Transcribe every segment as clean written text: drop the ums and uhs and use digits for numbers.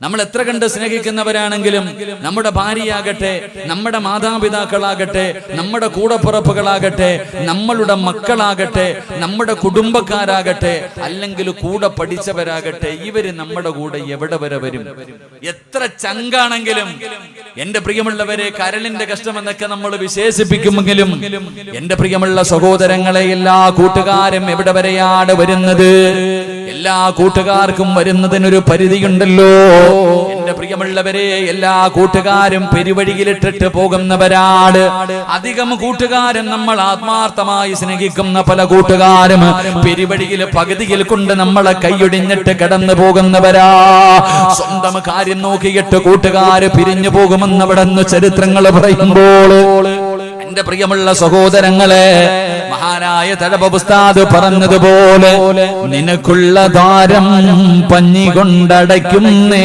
നമ്മൾ എത്ര കണ്ട് സ്നേഹിക്കുന്നവരാണെങ്കിലും നമ്മുടെ ഭാര്യയാകട്ടെ, നമ്മുടെ മാതാപിതാക്കളാകട്ടെ, നമ്മുടെ കൂടപ്പുറപ്പുകളാകട്ടെ, നമ്മളുടെ മക്കളാകട്ടെ, നമ്മുടെ കുടുംബക്കാരാകട്ടെ, അല്ലെങ്കിൽ കൂടെ പഠിച്ചവരാകട്ടെ, ഇവര് നമ്മുടെ കൂടെ എവിടെ വരെ വരും? എത്ര ചങ്കാണെങ്കിലും, എന്റെ പ്രിയമുള്ളവരെ, കരളിന്റെ കഷ്ടമെന്നൊക്കെ നമ്മൾ വിശേഷിപ്പിക്കുമെങ്കിലും എന്റെ പ്രിയമുള്ള സഹോദരങ്ങളെ, എല്ലാ കൂട്ടുകാരും എവിടെ വരെയാണ് വരുന്നത്? എല്ലാ കൂട്ടുകാർക്കും വരുന്നതിനൊരു പരിധിയുണ്ടല്ലോ. എന്റെ പ്രിയമുള്ളവരെ, എല്ലാ കൂട്ടുകാരും പെരുവഴിയിലിട്ടിട്ട് പോകുന്നവരാണ്. അധികം കൂട്ടുകാരും നമ്മൾ ആത്മാർത്ഥമായി സ്നേഹിക്കുന്ന പല കൂട്ടുകാരും പെരുവഴിയിൽ പകുതിയിൽ കൊണ്ട് നമ്മളെ കൈയൊടിഞ്ഞിട്ട് കടന്നു പോകുന്നവരാ. സ്വന്തം കാര്യം നോക്കിയിട്ട് കൂട്ടുകാര് പിരിഞ്ഞു പോകുമെന്ന് അവിടെ നിന്ന് ചരിത്രങ്ങൾ പറയുമ്പോൾ, എന്റെ പ്രിയമുള്ള സഹോദരങ്ങളെ, മഹാനായ തഴവ ഉസ്താദ് പറഞ്ഞതുപോലെ, നിനക്കുള്ള ദ്വാരം പഞ്ഞി കൊണ്ടടയ്ക്കുന്നേ,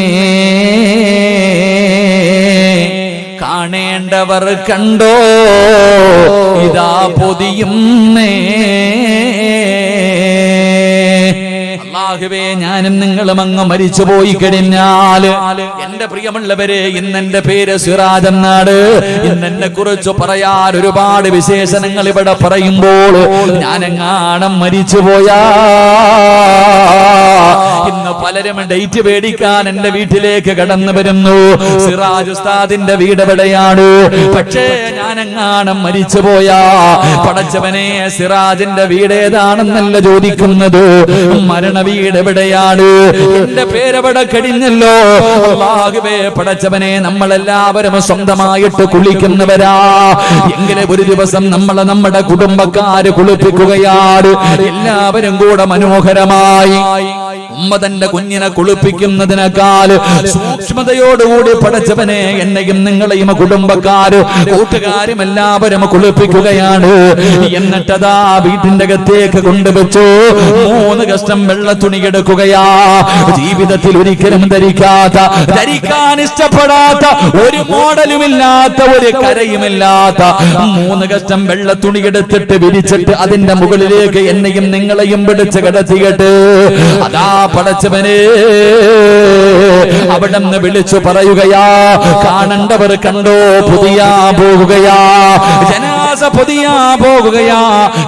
കാണേണ്ടവർ കണ്ടോ ഇതാ പൊതിയുന്നേ. അല്ലാഹുവേ, ഞാനും നിങ്ങളും അങ്ങ് മരിച്ചു പോയി കഴിഞ്ഞാൽ, എന്റെ പ്രിയമുള്ളവരെ, ഇന്നെന്റെ പേര് സിറാജ് എന്നാണ്. ഇന്നെന്നെ കുറിച്ച് പറയാൻ ഒരുപാട് വിശേഷണങ്ങൾ ഇവിടെ പറയുമ്പോൾ, ഞാനെങ്ങാണം മരിച്ചു പോയാ ഇന്ന് പലരും ഡേറ്റ് മേടിക്കാൻ എന്റെ വീട്ടിലേക്ക് കടന്നു വരുന്നു. സിറാജ് ഉസ്താദിന്റെ വീട് എവിടെയാണ്? പക്ഷേ ഞാനെങ്ങാണം മരിച്ചു പോയാ, പടച്ചവനെ, സിറാജിന്റെ വീട് ഏതാണെന്നല്ല ചോദിക്കുന്നത്, മരണ വീട് എവിടെയാണ്? എന്റെ പേരെവിടെ കഴിഞ്ഞല്ലോ. അല്ലാഹുവേ, പടച്ചവനെ, നമ്മളെല്ലാവരും സ്വന്തമായിട്ട് കുളിക്കുന്നവരാ. എങ്കിലും ഒരു ദിവസം നമ്മുടെ കുടുംബക്കാര് കുളിപ്പിക്കുകയാണ്. എല്ലാവരും കൂടെ മനോഹരമായി ഉമ്മ തന്റെ കുഞ്ഞിനെ കുളിപ്പിക്കുന്നതിനേക്കാൾ സൂക്ഷ്മതയോടുകൂടി പടച്ചവനെ എന്നെയും നിങ്ങളെയും കുടുംബക്കാര് കൂട്ടുകാരും എല്ലാവരും കുളിപ്പിക്കുകയാണ്. എന്നിട്ടതാ വീട്ടിന്റെ അകത്തേക്ക് കൊണ്ടുവച്ചു 3 കഷ്ടം വെള്ള തുണി എടുക്കുകയാ. ജീവിതത്തിൽ ഒരിക്കലും ധരിക്കാൻ ഇഷ്ടപ്പെടാത്ത, ഒരു മോഡലുമില്ലാത്ത, ഒരു കരയുമില്ലാത്ത 3 കഷ്ടം വെള്ള തുണി എടുത്തിട്ട് വിരിച്ചിട്ട് അതിന്റെ മുകളിലേക്ക് എന്നെയും നിങ്ങളെയും പിടിച്ച് കിടത്തിയിട്ട് അതാ പടച്ചവനെ അവിടെ നിന്ന് വിളിച്ചു പറയുകയാ, കാണണ്ടവർ കണ്ടോ പൊതിയാ പോകുകയാ, ജനാസ പൊതിയാ പോകുകയാ,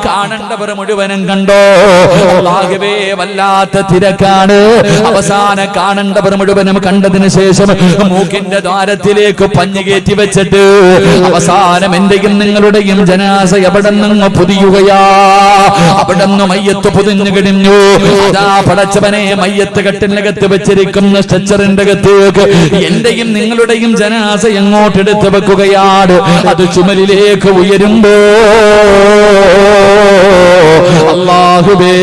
കാണണ്ടവർ മുഴുവനും കണ്ടോ. അല്ലാഹുവേ, വല്ലാത്ത തിരക്കാണ്. അവസാനം കാണണ്ടവർ മുഴുവനും കണ്ടതിന് ശേഷം മൂക്കിന്റെ ദ്വാരത്തിലേക്ക് പഞ്ഞു കയറ്റി വെച്ചിട്ട് അവസാനം എന്റെയും നിങ്ങളുടെയും ജനാസ എവിടെ നിന്ന് പൊതിയുകയാ. അവിടെ നിന്ന് മയ്യത്ത് പൊതിഞ്ഞു കഴിഞ്ഞു. അതാ പടച്ചവനെ, മയ്യത്ത് കെട്ടിനകത്ത് വെച്ചിരിക്കുന്ന സ്ട്രെച്ചറിന്റെ അകത്തേക്ക് എന്റെയും നിങ്ങളുടെയും ജനാസ എങ്ങോട്ടെടുത്ത് വെക്കുകയാണ്. അത് ചുമലിലേക്ക് ഉയരുമ്പോ അല്ലാഹുവേ,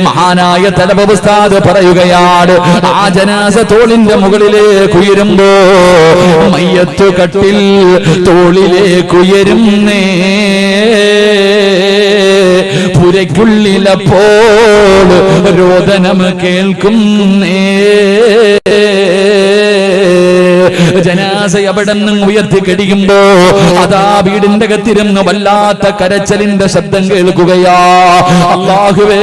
മഹാനായ തഴവ ഉസ്താദ് പറയുകയാണ്, ആ ജനാസ തോളിന്റെ മുകളിലേക്ക് ഉയരുമ്പോ മയ്യത്ത് കട്ടിൽ തോളിലേക്കുയരുന്നേ. പുരയ്ക്കുള്ളിലപ്പോൾ രോദനം കേൾക്കുന്നേ. ജനാസ അവിടെ നിന്നും ഉയർത്തി കഴിയുമ്പോ അതാ വീടിന്റെ അകത്തിരുന്ന് വല്ലാത്ത കരച്ചലിന്റെ ശബ്ദം കേൾക്കുകയാ. അല്ലാഹുവേ,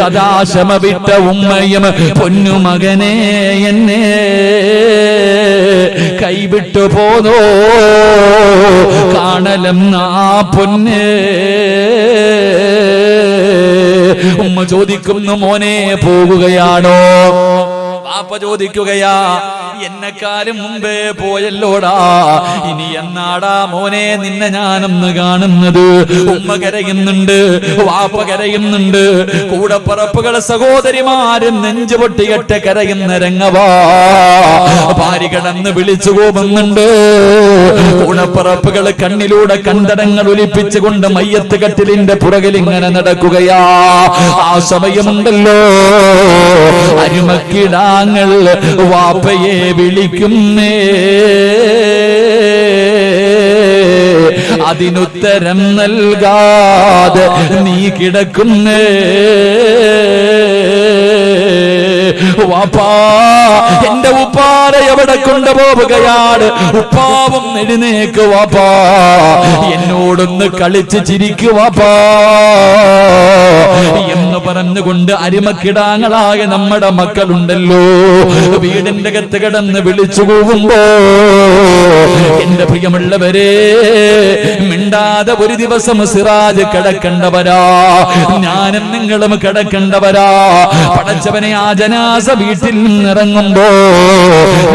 അതാ ക്ഷമ വിട്ട ഉമ്മയും പൊന്നുമകനെ എന്നെ കൈവിട്ടു പോന്നോ, കാണലം ആ പൊന്നെ. ഉമ്മ ചോദിക്കുന്നു, മോനെ പോകുകയാണോ? വാപ്പ ചോദിക്കുകയാ, എന്നെക്കാലും മുമ്പേ പോയല്ലോടാ, ഇനി എന്നാടാ മോനെ നിന്നെ ഞാനൊന്ന് കാണുന്നത്? ഉമ്മ കരയുന്നുണ്ട്, വാപ്പ കരയുന്നുണ്ട്, കൂടപ്പറപ്പുകൾ സഹോദരിമാരും നെഞ്ചു പൊട്ടികെട്ട് കരയുന്ന രംഗവാ. ഭാര്യ കിടന്ന് വിളിച്ചു പോകുന്നുണ്ട്. കൂടപ്പറപ്പുകൾ കണ്ണിലൂടെ കണ്ടടങ്ങൾ ഒലിപ്പിച്ചുകൊണ്ട് മയ്യത്ത് കട്ടിലിന്റെ പുറകിൽ ഇങ്ങനെ നടക്കുകയാ. ആ സമയമുണ്ടല്ലോ, അരുമക്കിടാങ്ങൾ വാപ്പയെ വിളിക്കുന്നേ. അതിനുത്തരം നൽകാതെ നീ കിടക്കുന്നേ. വാപ്പാ, എന്റെ ഉപ്പാരെ എവിടെ കൊണ്ടുപോവുകയാണ്. ഉപ്പാവും എഴുന്നേക്ക് വാപ്പാ, എന്നോടൊന്ന് കളിച്ച് ചിരിക്കു വാപ്പാ എന്ന് പറഞ്ഞുകൊണ്ട് അരിമക്കിടാങ്ങളായ നമ്മുടെ മക്കളുണ്ടല്ലോ, വീടിന്റെ അകത്ത് കിടന്ന് വിളിച്ചു പോകുമ്പോ എന്റെ പ്രിയമുള്ളവരെ, മിണ്ടാതെ ഒരു ദിവസം സിറാജ് കിടക്കണ്ടവരാ, ഞാനും നിങ്ങളും കിടക്കണ്ടവരാ. പടച്ചവനെ, ആ ജനാസ വീട്ടിൽ നിന്നിറങ്ങുമ്പോ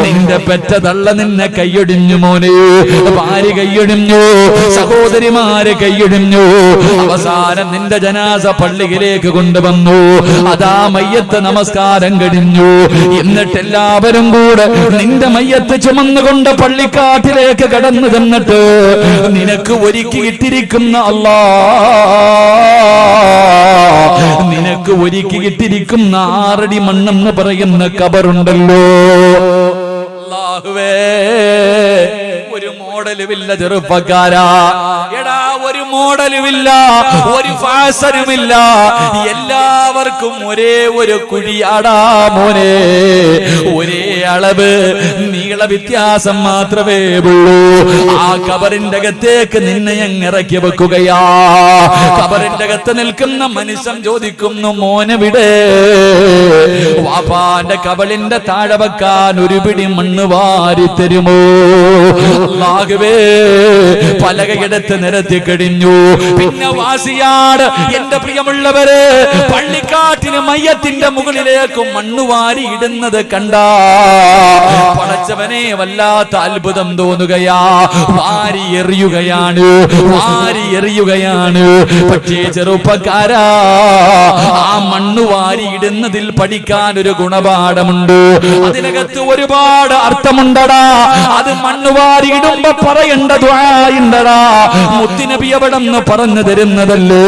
നിന്റെ പെറ്റ തള്ള നിന്നെ കൈയൊടിഞ്ഞു മോനെ, ഭാര്യ കൈയൊടിഞ്ഞു, സഹോദരിമാര് കൈയൊടിഞ്ഞു. അവസാനം നിന്റെ ജനാസ പള്ളിയിലേക്ക് കൊണ്ടുവന്നു. അതാ മയ്യത്ത് നമസ്കാരം കഴിഞ്ഞു. എന്നിട്ട് എല്ലാവരും കൂടെ നിന്റെ മയ്യത്ത് ചുമന്നുകൊണ്ട് പള്ളിക്കാട്ടിലേക്ക് കടന്നു ചെന്നിട്ട് നിനക്ക് ഒരുക്കിയിട്ടിരിക്കുന്ന അല്ലാ, നിനക്ക് ഒരുക്കിയിട്ടിരിക്കുന്ന 6 അടി മണ്ണെന്ന് പറയുന്ന കബറുണ്ടല്ലോ, അല്ലാഹുവേ, ഒരു മോഡലുമില്ല ചെറുപ്പക്കാരാ. എടാ, ഒരു മോഡലുമില്ല, ഒരു ഫാഷനുമില്ല, എല്ലാവർക്കും ഒരേ ഒരു കുഴിയാടാ മോനെ, ഒരേ അളവ് നീള വ്യത്യാസം മാത്രമേ ഉള്ളൂ. ആ കബറിന്റെ അകത്തേക്ക് നിന്നെ അങ്ങ് ഇറക്കി വെക്കുകയാ. കബറിന്റെ അകത്ത് നിൽക്കുന്ന മനുഷ്യൻ ചോദിക്കുന്നു, മോനെവിടെ? വാപ്പാന്റെ കബളിന്റെ താഴെ വെക്കാൻ ഒരു പിടി മണ്ണ് വാരി തരുമോ? അല്ലാഹുവേ, പലകയെടുത്ത് നിരത്തി കഴിഞ്ഞു. പിന്നെ വാസിയാട്, എന്റെ പ്രിയമുള്ളവരെ, പള്ളിക്കാട്ടിന് മയ്യത്തിന്റെ മുകളിലേക്ക് മണ്ണ് വാരി ഇടുന്നത് കണ്ടാ പടച്ചവനെ വല്ലാത്ത അത്ഭുതം തോന്നുകയാ. വാരി എറിയുകയാണ്, വാരി എറിയുകയാണ്. പക്ഷേ ചെറുപ്പക്കാരാ, ആ മണ്ണ് വാരി ഇടുന്നതിൽ പഠിക്കാൻ ഒരു ഗുണപാഠമുണ്ട്. അതിനകത്ത് ഒരുപാട് അർത്ഥമുണ്ടടാ. അത് മണ്ണ് വാരി ഇടുമ്പോ പറയേണ്ട ദുആയുണ്ടടാ. മുത്തുനബി അവിടെന്ന് പറഞ്ഞു തരുന്നതല്ലേ.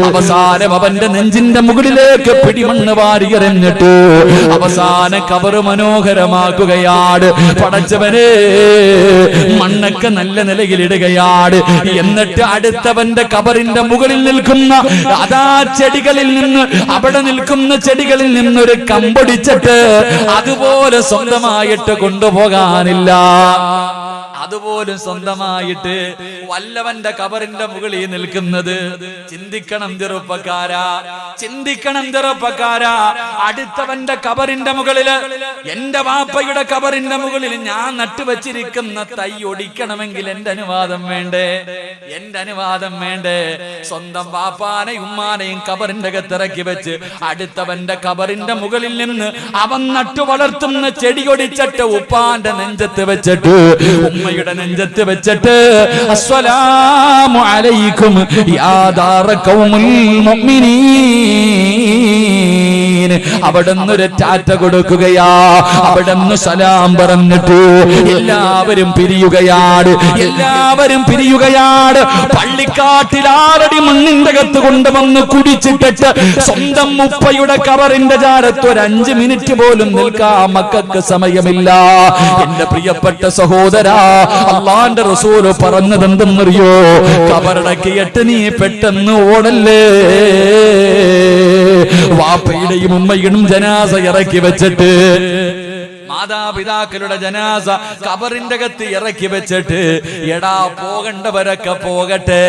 അവസാനം അവന്റെ നെഞ്ചിന്റെ മുകളിലേക്ക് പിടിമണ്ണ് വാരി എറിഞ്ഞിട്ട് അവസാന കബറ് മനോഹരമാക്കുകയാണ്. പടച്ചവനെ, മണ്ണൊക്കെ നല്ല നിലയിലിടുകയാണ്. എന്നിട്ട് അടുത്തവന്റെ കബറിന്റെ മുകളിൽ നിൽക്കുന്ന അതാ ചെടികളിൽ നിന്ന്, അവിടെ നിൽക്കുന്ന ചെടികളിൽ നിന്നൊരു കമ്പൊടിച്ചിട്ട് അതുപോലെ സ്വന്തമായിട്ട് കൊണ്ടുപോകാനില്ല. അതുപോലും സ്വന്തമായിട്ട് വല്ലവന്റെ കബറിന്റെ മുകളിൽ നിൽക്കുന്നത്. ചിന്തിക്കണം ചെറുപ്പക്കാരാ, ചിന്തിക്കണം ചെറുപ്പക്കാരാ. അടുത്തവന്റെ കബറിന്റെ മുകളില്, എന്റെ വാപ്പയുടെ കബറിന്റെ മുകളിൽ ഞാൻ നട്ടുവച്ചിരിക്കുന്ന തൈ ഒടിക്കണമെങ്കിൽ എന്റെ അനുവാദം വേണ്ടേ? എന്റെ അനുവാദം വേണ്ടേ? സ്വന്തം വാപ്പാനെയും ഉമ്മാനെയും കബറിന്റെ അകത്തിറക്കി വെച്ച് അടുത്തവന്റെ കബറിന്റെ മുകളിൽ നിന്ന് അവൻ നട്ടു വളർത്തുന്ന ചെടി ഒടിച്ചിട്ട് ഉപ്പാന്റെ നെഞ്ചത്ത് വെച്ചിട്ട് ഉമ്മയുടെ നെഞ്ചത്ത് വെച്ചിട്ട് അസ്സലാമു അലൈക്കും യാ ദാറ ഖൗമുൽ മുഅ്മിനീൻ, അവിടുന്ന് ഒരു ടാറ്റ കൊടുക്കുകയാ. അവിടുന്ന് സലാം പറഞ്ഞിട്ട് എല്ലാവരും പിരിയുകയാണ്, എല്ലാവരും പിരിയുകയാണ്. പള്ളിക്കാട്ടിൽ 6 അടി മണ്ണിന്റെ അകത്ത് കൊണ്ടുവന്ന് കുടിച്ചിട്ടിട്ട് സ്വന്തം ഉപ്പയുടെ കബറിന്റെ ചാരത്ത് ഒരു 5 മിനിറ്റ് പോലും നിൽക്കാൻ മക്കൾക്ക് സമയമില്ല. എന്റെ പ്രിയപ്പെട്ട സഹോദരാ, അല്ലാഹുവിന്റെ റസൂല് പറഞ്ഞത് എന്തെന്നറിയോ? കബറടക്കിയിട്ട് നീ പെട്ടെന്ന് ഓടല്ലേ. വാപ്പയുടെയും ഉമ്മയുടെയും ജനാസ ഇറക്കി വെച്ചിട്ട്, മാതാപിതാക്കളുടെ ജനാസ കബറിന്റെ അകത്ത് ഇറക്കി വെച്ചിട്ട്, എടാ പോകേണ്ടവരൊക്കെ പോകട്ടെ,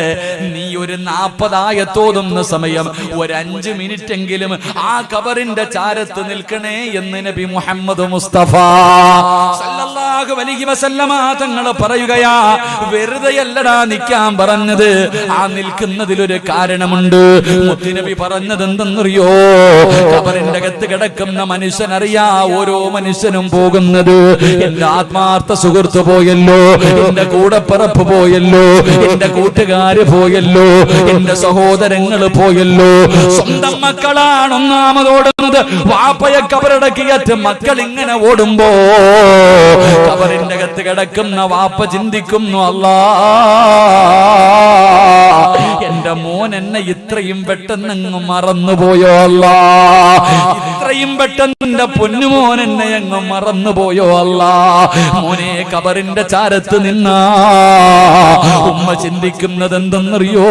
നീ ഒരു 40 ആയത്തോതുന്ന സമയം ഒരു 5 മിനിറ്റ് എങ്കിലും ആ കബറിന്റെ ചാരത്ത് നിൽക്കണേ എന്ന് നബി മുഹമ്മദ് മുസ്തഫ സല്ലല്ലാഹു അലൈഹി വസല്ലമ തങ്ങൾ പറയുകയാ. വെറുതെയല്ലടാ നിൽക്കാൻ പറഞ്ഞത്, ആ നിൽക്കുന്നതിലൊരു കാരണമുണ്ട്. മുത്തുനബി പറഞ്ഞത് എന്തെന്നറിയോ? കബറിന്റെ അകത്ത് കിടക്കുന്ന മനുഷ്യനറിയാ ഓരോ മനുഷ്യനും പോകുന്നത്. എന്റെ ആത്മാർത്ഥ സുഹൃത്ത് പോയല്ലോ, എന്റെ കൂടപ്പിറപ്പ് പോയല്ലോ, എന്റെ കൂട്ടുകാര് പോയല്ലോ, എന്റെ സഹോദരങ്ങൾ പോയല്ലോ. സ്വന്തം മക്കളാണ് ഒന്നാമതോടുന്നത്. വാപ്പയെ കബറടക്കിയറ്റ് മക്കൾ ഇങ്ങനെ ഓടുമ്പോ കബറിന്റെ അകത്ത് കിടക്കുന്ന വാപ്പ ചിന്തിക്കുന്നു, അല്ലാ, എന്റെ മോൻ എന്നെ ഇത്രയും പെട്ടെന്ന് മറന്നുപോയോ അല്ലാ, ഇത്ര എത്രയും പെട്ടെന്ന് എന്റെ പൊന്നുമോൻ എന്നെ അങ്ങ് മറന്നുപോയോ അല്ലാ. മോനെ ഖബറിന്റെ ചാരത്ത് നിന്നാ ഉമ്മ ചിന്തിക്കുന്നത് എന്തെന്നറിയോ?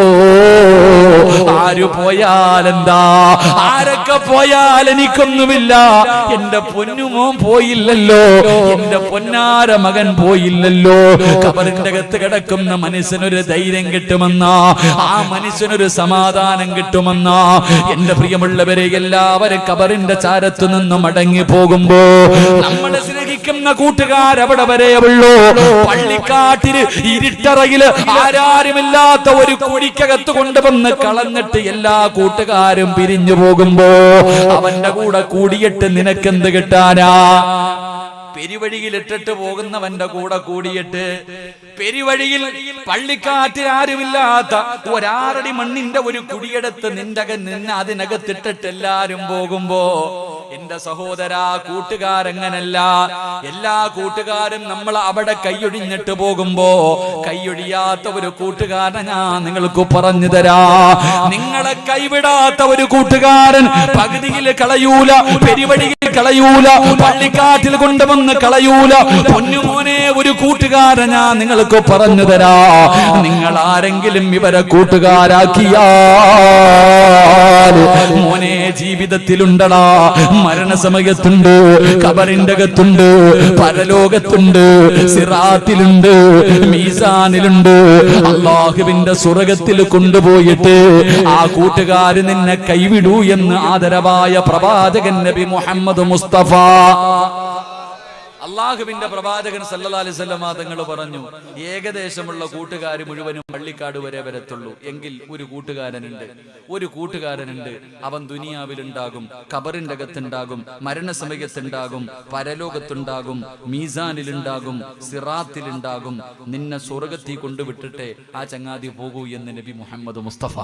ആര് പോയാലെന്താ, ആരൊക്കെ പോയാൽ എനിക്കൊന്നുമില്ല, എന്റെ പൊന്നുമോൻ പോയില്ലല്ലോ, എന്റെ പൊന്നാര മകൻ പോയില്ലല്ലോ. ഖബറിന്റെ അകത്ത് കിടക്കുന്ന മനുഷ്യനൊരു ധൈര്യം കിട്ടുമെന്നാ, ആ മനുഷ്യനൊരു സമാധാനം കിട്ടുമെന്നാ. എന്റെ പ്രിയമുള്ളവരെ, എല്ലാവരും ഖബറിന്റെ ചാരത്ത് നിന്ന് മടങ്ങി പോകുമ്പോ നമ്മളെ സ്നേഹിക്കുന്ന കൂട്ടുകാരവിടെ വരെ ഉള്ളൂ. പള്ളിക്കാട്ടില് ഇരുട്ടറയില് ആരാരുമില്ലാത്ത ഒരു കുഴിക്കകത്ത് കൊണ്ടുവന്ന് കളഞ്ഞിട്ട് എല്ലാ കൂട്ടുകാരും പിരിഞ്ഞു പോകുമ്പോ അവന്റെ കൂടെ കൂടിയിട്ട് നിനക്കെന്ത് കിട്ടാനാ? പെരുവഴിയിൽ ഇട്ടിട്ട് പോകുന്നവന്റെ കൂടെ കൂടിയിട്ട് പെരുവഴിയിൽ പള്ളിക്കാറ്റിൽ ആരുമില്ലാത്ത ഒരാറടി മണ്ണിന്റെ ഒരു കുടിയെടുത്ത് നിന്നെ അതിനകത്തിട്ടിട്ട് എല്ലാരും പോകുമ്പോ എന്റെ സഹോദരാ, കൂട്ടുകാരെങ്ങനല്ല. എല്ലാ കൂട്ടുകാരും നമ്മൾ അവിടെ കൈയൊഴിഞ്ഞിട്ട് പോകുമ്പോ കൈയൊഴിയാത്ത ഒരു കൂട്ടുകാരനെ ഞാൻ നിങ്ങൾക്ക് പറഞ്ഞു തരാ. നിങ്ങളെ കൈവിടാത്ത ഒരു കൂട്ടുകാരൻ പകുതിയിൽ കളയൂല, പെരുവഴിയിൽ കളയൂല, പള്ളിക്കാറ്റിൽ കൊണ്ടുവന്ന് കളയൂല. പൊന്നുമോനെ, ഒരു കൂട്ടുകാരൻ ഞാൻ നിങ്ങൾക്ക് പറഞ്ഞു തരാ. നിങ്ങൾ ആരെങ്കിലും ഇവരെ കൂട്ടുകാരാക്കിയാൽ മോനെ ജീവിതത്തിലുണ്ടടാ, മരണസമയത്തുണ്ട്, ഖബറിന്റെ അകത്തുണ്ട്, പരലോകത്തുണ്ട്, സിറാത്തിലുണ്ട്, മീസാനിലുണ്ട്. അല്ലാഹുവിന്റെ സ്വർഗ്ഗത്തിൽ കൊണ്ടുപോയിട്ട് ആ കൂട്ടുകാര് നിന്നെ കൈവിടൂ എന്ന് ആദരവായ പ്രവാചകൻ നബി മുഹമ്മദ് മുസ്തഫ, അള്ളാഹുവിന്റെ പ്രവാചകൻ സല്ലല്ലാഹു അലൈഹി വസല്ലം തങ്ങൾ പറഞ്ഞു, ഏകദേശമുള്ള കൂട്ടുകാർ മുഴുവനും പള്ളിക്കാട് വരെ വരത്തുള്ളൂ. എങ്കിൽ ഒരു കൂട്ടുകാരനുണ്ട്, അവൻ ദുനിയാവിലുണ്ടാകും, ഖബറിന്റെ അകത്തുണ്ടാകും, മരണസമയത്തുണ്ടാകും, പരലോകത്തുണ്ടാകും, മീസാനിലുണ്ടാകും, സിറാത്തിലുണ്ടാകും. നിന്നെ സ്വർഗ്ഗത്തിൽ കൊണ്ടുവിട്ടിട്ടേ ആ ചങ്ങാതി പോകൂ എന്ന് നബി മുഹമ്മദ് മുസ്തഫ.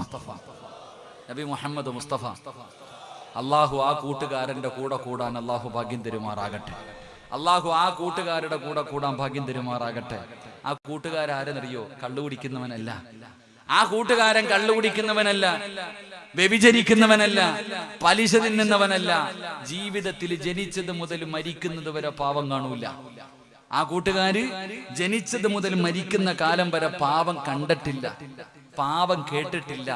അള്ളാഹു ആ കൂട്ടുകാരന്റെ കൂടെ കൂടാൻ അള്ളാഹു ഭാഗ്യം തരുമാറാകട്ടെ. അള്ളാഹു ആ കൂട്ടുകാരുടെ കൂടെ കൂടാൻ ഭാഗ്യം തരുമാറാകട്ടെ. ആ കൂട്ടുകാരെന്നറിയോ? കള്ളുകുടിക്കുന്നവനല്ല. ആ കൂട്ടുകാരൻ കള്ളുകുടിക്കുന്നവനല്ല, വ്യഭിചരിക്കുന്നവനല്ല, പലിശ തിന്നുന്നവനല്ല. ജീവിതത്തിൽ ജനിച്ചത് മുതൽ മരിക്കുന്നത് വരെ പാവം കാണൂല. ആ കൂട്ടുകാര് ജനിച്ചത് മുതൽ മരിക്കുന്ന കാലം വരെ പാവം കണ്ടിട്ടില്ല, പാവം കേട്ടിട്ടില്ല,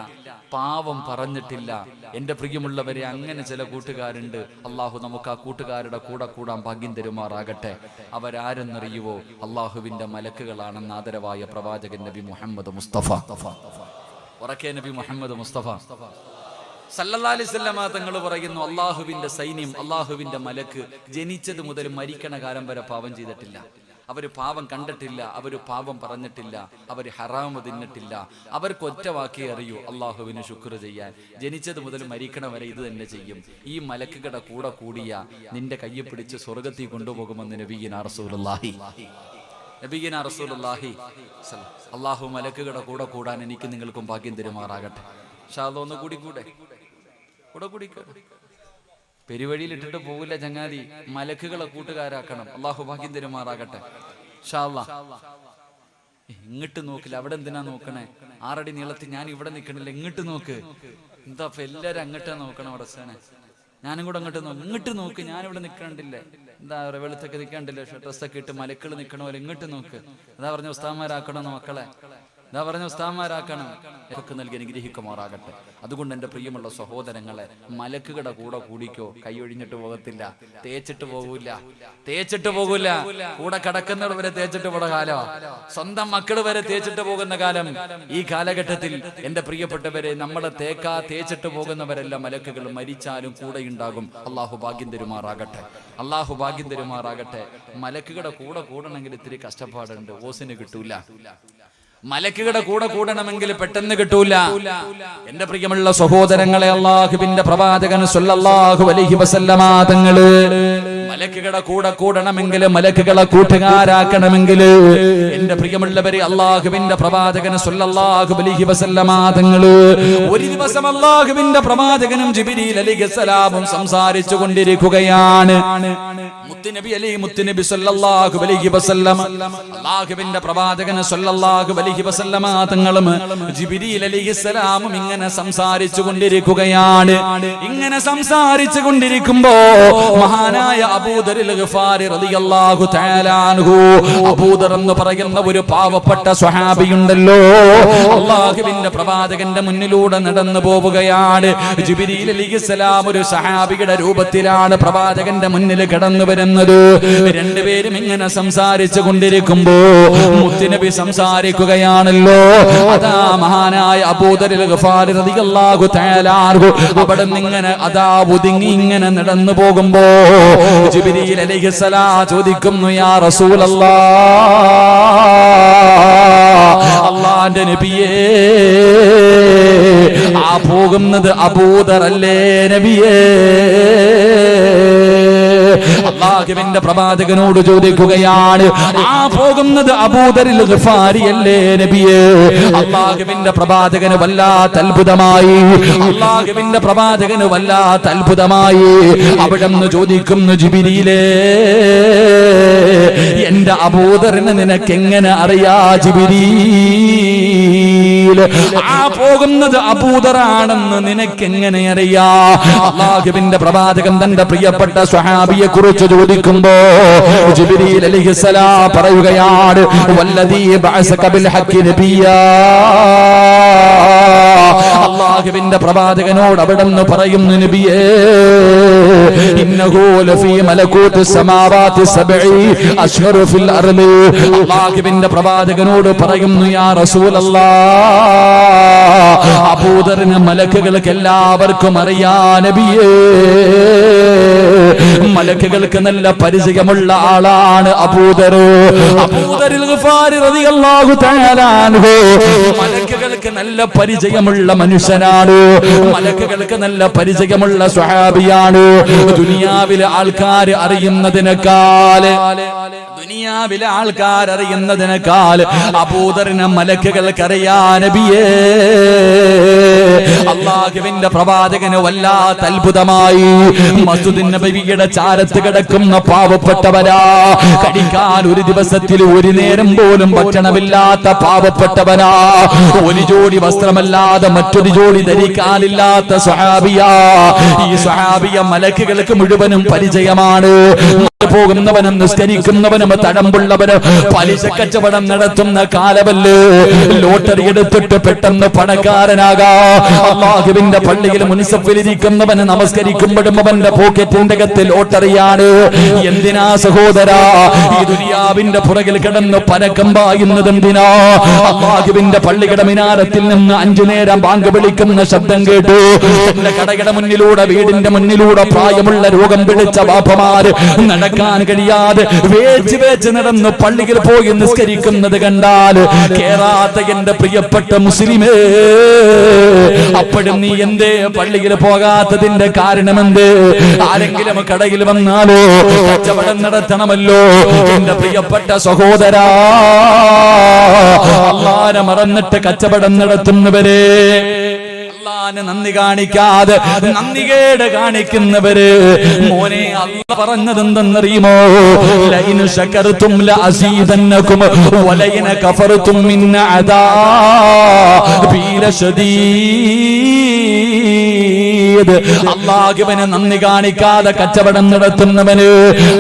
പാവം പറഞ്ഞിട്ടില്ല. എന്റെ പ്രിയമുള്ളവരെ, അങ്ങനെ ചില കൂട്ടുകാരുണ്ട്. അള്ളാഹു നമുക്ക് ആ കൂട്ടുകാരുടെ കൂടെ കൂടാൻ ഭാഗ്യം തരുമാറാകട്ടെ. അവരാരെന്നറിയുവോ? അള്ളാഹുവിന്റെ മലക്കുകളാണെന്ന് ആദരവായ പ്രവാചകൻ നബി മുഹമ്മദ് മുസ്തഫ. ഉറക്കെ നബി മുഹമ്മദ് മുസ്തഫ സല്ലല്ലാഹു അലൈഹി വസല്ലം തങ്ങൾ പറയുന്നു, അള്ളാഹുവിന്റെ സൈന്യം, അള്ളാഹുവിന്റെ മലക്ക് ജനിച്ചത് മുതൽ മരിക്കണ കാലം വരെ പാവം ചെയ്തിട്ടില്ല. അവര് പാവം കണ്ടിട്ടില്ല, അവര് പാവം പറഞ്ഞിട്ടില്ല, അവര് ഹറാമ് തിന്നിട്ടില്ല. അവർക്ക് ഒറ്റ വാക്കേ അറിയൂ, അള്ളാഹുവിന് ശുക്ർ ചെയ്യാൻ. ജനിച്ചത് മുതൽ മരിക്കണ വരെ ഇത് തന്നെ ചെയ്യും. ഈ മലക്കുകളുടെ കൂടെ കൂടിയ നിന്റെ കയ്യെ പിടിച്ച് സ്വർഗ്ഗത്തിൽ കൊണ്ടുപോകുമെന്ന് നബിയിനാ റസൂലുള്ളാഹി. അള്ളാഹു മലക്കുകളുടെ കൂടെ കൂടാൻ എനിക്ക് നിങ്ങൾക്കും ഭാഗ്യം തരുമാറാകട്ടെ. ഇൻഷാല്ലാഹ് ഒന്ന് കൂടെ പെരുവഴിയിൽ ഇട്ടിട്ട് പോകില്ല ചങ്ങാതി, മലക്കുകളെ കൂട്ടുകാരാക്കണം. അള്ളാഹു ഭാഗ്യം തരുമാറാകട്ടെ. ഇൻഷാല്ലാഹ് ഇങ്ങോട്ട് നോക്കില്ല, അവിടെ എന്തിനാ നോക്കണേ? 6 അടി നീളത്തിൽ ഞാൻ ഇവിടെ നിൽക്കണില്ല, ഇങ്ങോട്ട് നോക്ക്. എന്താ എല്ലാരും അങ്ങോട്ടാ നോക്കണം? അവിടെ ഞാനും കൂടെ അങ്ങോട്ട് നോക്ക്, ഇങ്ങോട്ട് നോക്ക്. ഞാനിവിടെ നിൽക്കണ്ടില്ലേ? എന്താ വെളുത്തൊക്കെ നിൽക്കണ്ടില്ലേ? ഡ്രസ്സൊക്കെ ഇട്ട് മലക്കൾ നിൽക്കണ പോലെ ഇങ്ങോട്ട് നോക്ക്. അതാ പറഞ്ഞ ഉസ്താദ്മാരാക്കണമെന്ന് മക്കളെ, ഇതാ പറഞ്ഞ ഉസ്താദ്മാരാക്കണം. ഒക്കെ നൽകി അനുഗ്രഹിക്കുമാറാകട്ടെ. അതുകൊണ്ട് എൻ്റെ പ്രിയമുള്ള സഹോദരങ്ങളെ, മലക്കുകളുടെ കൂടെ കൂടിക്കോ. കൈയൊഴിഞ്ഞിട്ട് പോകത്തില്ല, തേച്ചിട്ട് പോകൂല. കൂടെ കിടക്കുന്നവർ വരെ തേച്ചിട്ട് പോണ കാലം, സ്വന്തം മക്കൾ വരെ തേച്ചിട്ട് പോകുന്ന കാലം. ഈ കാലഘട്ടത്തിൽ എൻ്റെ പ്രിയപ്പെട്ടവരെ, നമ്മളെ തേച്ചിട്ട് പോകുന്നവരെല്ലാം മലക്കുകൾ മരിച്ചാലും കൂടെ ഉണ്ടാകും. അള്ളാഹു ഭാഗ്യം തരുമാറാകട്ടെ. മലക്കുകളുടെ കൂടെ കൂടണമെങ്കിൽ ഇത്തിരി കഷ്ടപ്പാടുണ്ട്, ഓസിന് കിട്ടൂല. മലക്കുകളുടെ കൂടെ കൂടണമെങ്കിൽ പെട്ടെന്ന് കിട്ടൂല. എന്റെ പ്രിയമുള്ള സഹോദരങ്ങളെ, അല്ലാഹുവിന്റെ പ്രവാചകൻ സല്ലല്ലാഹു അലൈഹി വസല്ലമ തങ്ങള് മലക്കുകളുടെ കൂടെ കൂടണമെങ്കിൽ, മലക്കുകളെ കൂട്ടുകാരാക്കണമെങ്കിൽ, എന്റെ പ്രിയമുള്ളവരെ, അല്ലാഹുവിന്റെ പ്രവാചകൻ സല്ലല്ലാഹു അലൈഹി വസല്ലമ തങ്ങള് ഒരു ദിവസം അല്ലാഹുവിന്റെ പ്രവാചകനും ജിബ്രീൽ അലൈഹിസ്സലാമും സംസാരിച്ചു കൊണ്ടിരിക്കുകയാണ്. മുത്തുനബി സല്ലല്ലാഹു അലൈഹി വസല്ലം അല്ലാഹുവിന്റെ പ്രവാചകൻ സല്ലല്ലാഹു അലൈഹി വസല്ലമ തങ്ങളും ജിബ്രീൽ അലൈഹിസ്സലാമും ഇങ്ങനെ സംസാരിച്ചു കൊണ്ടിരിക്കുകയാണ്. ഇങ്ങനെ സംസാരിച്ചു കൊണ്ടിരിക്കുമ്പോ മഹാനായ അബൂദറിൽ ഗഫാരി റളിയല്ലാഹു തആല അൻഹു, അബൂദർ എന്ന് പറയുന്ന ഒരു പാവപ്പെട്ട സ്വഹാബിയുണ്ടല്ലോ, അല്ലാഹുവിന്റെ പ്രവാചകന്റെ മുന്നിലൂടെ നടന്നു പോവുകയാണ്. ജിബ്രീൽ അലൈഹിസ്സലാം ഒരു സഹാബിയുടെ രൂപത്തിലാണ് പ്രവാചകന്റെ മുന്നിൽ കടന്നു വരുന്നത്. രണ്ടുപേരും ഇങ്ങനെ സംസാരിച്ചു കൊണ്ടിരിക്കുമ്പോ മുത്തുനബി സംസാരിക്കുകയാണല്ലോ. അതാ മഹാനായ അബൂദറിൽ ഗഫാരി റളിയല്ലാഹു തആല അൻഹു അവിടെ ഇങ്ങനെ അതാ ഒതുങ്ങി ഇങ്ങനെ നടന്നു പോകുമ്പോ ജിബ്രീൽ അലൈഹിസ്സലാം ചോദിക്കുന്നു, യാ റസൂലല്ലാഹ്, അല്ലാഹുവിന്റെ നബിയേ, ആ പോകുന്നത് അബൂദർ അല്ലേ നബിയേ? അല്ലാഹുവിന്റെ പ്രവാചകനോട് ചോദിക്കുകയാണ്, ആ പോകുന്നത് അബൂദറിൽ ഗഫാരി അല്ലേ നബിയേ? അല്ലാഹുവിന്റെ പ്രവാചകന് വല്ലാത്ത അത്ഭുതമായി. അല്ലാഹുവിന്റെ പ്രവാചകന് വല്ലാത്ത അത്ഭുതമായി. അവിടെന്ന് ചോദിക്കുന്നു, ജിബ്രീലേ, എന്റെ അബൂദറിനെ നിനക്ക് എങ്ങനെ അറിയാ ജിബ്രീൽ? ആ പോകുന്നത് അബൂദറാണെന്ന് നിനക്ക് എങ്ങനെ അറിയാ? അല്ലാഹുവിന്റെ പ്രവാചകൻ തന്റെ പ്രിയപ്പെട്ട സ്വഹാബിയെ കുറിച്ച് ചോദിക്കുമ്പോ ജിബ്രീൽ അലൈഹിസ്സലാം പറയുകയാണ്, വല്ലദീ ബഅസക ബിൽ ഹഖ് നബിയാ. അല്ലാഹുവിന്റെ പ്രവാചകനോട് അവിടെന്ന് പറയുന്നു, നബിയേ, ഇന്നഹു ലഫീ മലകൂതി സമാവാതി സബ്ഇ അശ്ഹറു ഫിൽ അർളി. അല്ലാഹുവിന്റെ പ്രവാചകനോട് പറയുന്നു, യാ റസൂലല്ലാഹ്, അബൂദറിനെ മലക്കുകൾക്ക് എല്ലാവർക്കും അറിയാ നബിയേ. മലക്കുകൾക്ക് നല്ല പരിചയമുള്ള ആളാണ് അബൂദർ. അബൂദറിൽ ഗഫാരി റളിയല്ലാഹു തആല അൻഹു മലക്കുകൾക്ക് നല്ല പരിചയമുള്ള മനുഷ്യനാണ്. മലക്കുകൾക്ക് നല്ല പരിചയമുള്ള സ്വഹാബിയാണ്. ദുനിയാവിലെ ആൾക്കാർ അറിയുന്നതിനേക്കാൾ അബൂദറിനെ മലക്കുകൾക്ക് അറിയാ നബിയേ. അല്ലാഹുവിന്റെ പ്രവാചകന് വല്ലാത്ത അത്ഭുതമായി. മസ്ജിദുൻ നബവിയുടെ ചാരത്ത് കിടക്കുന്ന പാവപ്പെട്ടവരാ, കഴിക്കാൻ ഒരു ദിവസത്തിൽ ഒരു നേരം പോലും ഭക്ഷണമില്ലാത്ത പാവപ്പെട്ടവനാ, ഒരു ജോഡി വസ്ത്രമല്ലാതെ മറ്റൊരു ജോഡി ധരിക്കാനില്ലാത്ത സ്വഹാബിയാ. ഈ സ്വഹാബിയ മലക്കുകൾക്ക് മുഴുവനും പരിചയമാണ്. പോകുന്നവനും നിസ്കരിക്കുന്നവനും തടമ്പുള്ളവനും പലിശ കച്ചവടം നടത്തുന്ന കാലമല്ലേ. ലോട്ടറി എടുത്തിട്ട് പെട്ടെന്ന് പണക്കാരനാകാ. അല്ലാഹുവിന്റെ പള്ളിയിൽ മുനിസിപ്പലിരിക്കുന്നവന് നമസ്കരിക്കുമ്പോഴും അവന്റെ പോക്കറ്റിന്റെ അകത്ത് ലോട്ടറിയാണ്. എന്തിനാ സഹോദരാ ഈ ദുനിയാവിന്റെ പുറകിൽ കിടന്ന് പരക്കം പായുന്നത് എന്തിനാ? അല്ലാഹുവിന്റെ പള്ളിയുടെ മിനാരത്തിൽ നിന്ന് 5 നേരം ബാങ്ക് വിളിക്കുന്ന ശബ്ദം കേട്ടു. എന്റെ കടയുടെ മുന്നിലൂടെ, വീടിന്റെ മുന്നിലൂടെ പ്രായമുള്ള രോഗം പിടിച്ച ബാപ്പമാര് നടക്കാൻ കഴിയാതെ വേച്ച് നടന്ന് പള്ളിയിൽ പോയി നിസ്കരിക്കുന്നത് കണ്ടാൽ കേറാത്ത എന്റെ പ്രിയപ്പെട്ട മുസ്ലിമേ, അപ്പോഴും നീ എന്തേ പള്ളിയിൽ പോകാത്തതിന്റെ കാരണമെന്ത്? ആരെങ്കിലും കടയിൽ വന്നാലോ കച്ചവടം നടത്തണമല്ലോ. എന്റെ പ്രിയപ്പെട്ട സഹോദരാ, അല്ലാഹുവിനെ മറന്നിട്ട് കച്ചവടം നടത്തുന്നവരെ, അല്ലാഹുവിനെ നന്ദി കാണിക്കാതെ നന്ദികേട് കാണിക്കുന്നവര്, മോനെ അല്ലാഹു പറഞ്ഞത് എന്തെന്നറിയുമോ? ലഇൻ ശകർതും ലഅസീദന്നകും വലഇൻ കഫർതും മിൻ അദാബി ലശദീദ്. അല്ലാഹുവിനെ നന്ദി കാണിക്കാതെ കച്ചവടം നടത്തുന്നവന്,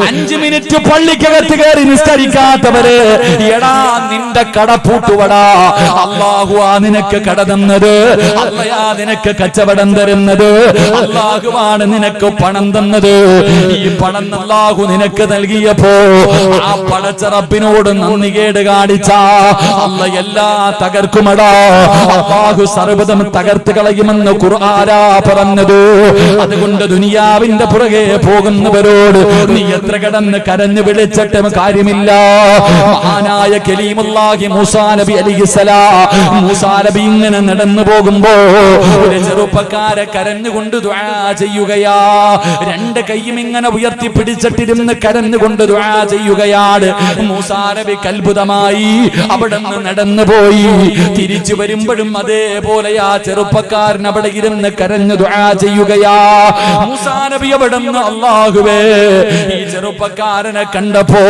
5 മിനിറ്റ് പള്ളിക്കകത്ത് കയറി നിസ്കരിക്കാത്തവര്, എടാ നിന്റെ കട പൂട്ടുവടാ. അല്ലാഹുവാ നിനക്ക് കട തന്നത്, അല്ലാഹുവാ നിനക്ക് കച്ചവടം തരുന്നത്, അല്ലാഹുവാണ് നിനക്ക് പണം തന്നത്. ഈ പണം അല്ലാഹു നിനക്ക് നൽകിയപ്പോ ആ പടച്ച റബ്ബിനോട് നന്ദികേട് കാണിച്ച അല്ലാഹു എല്ലാം തകർക്കുമടാ. അല്ലാഹു സർവ്വതും തകർത്ത് കളയുമെന്ന് ഖുർആനാ പറഞ്ഞത്. അതുകൊണ്ട് ദുനിയാവിന്റെ പുറകെ പോകുന്നവരോട് നീ എത്ര കടന്ന് കരഞ്ഞു വിളിച്ചിട്ടും കാര്യമില്ല. മഹാനായ കലീമുല്ലാഹി മൂസാ നബി അലൈഹിസ്സലാം, മൂസാ നബി ഇങ്ങനെ നടന്നു പോകുമ്പോ ഒരു ചെറുപ്പക്കാരെ കരഞ്ഞുകൊണ്ട് ദുആ ചെയ്യുകയാ. 2 കൈയും ഇങ്ങനെ ഉയർത്തി പിടിച്ചിട്ടിരുന്ന് കരഞ്ഞുകൊണ്ട് ദുആ ചെയ്യുകയാണ്. മൂസാ നബി അത്ഭുതമായി അവിടെ നിന്ന് നടന്നുപോയി. തിരിച്ചു വരുമ്പോഴും അതേപോലെ ആ ചെറുപ്പക്കാരൻ അവിടെ ഇരുന്ന് കരഞ്ഞു ദുആ ചെയ്യുകയാ. മൂസാ നബി അവിടുന്ന് അല്ലാഹുവേ ഈ ചെറുപ്പക്കാരനെ കണ്ടപ്പോ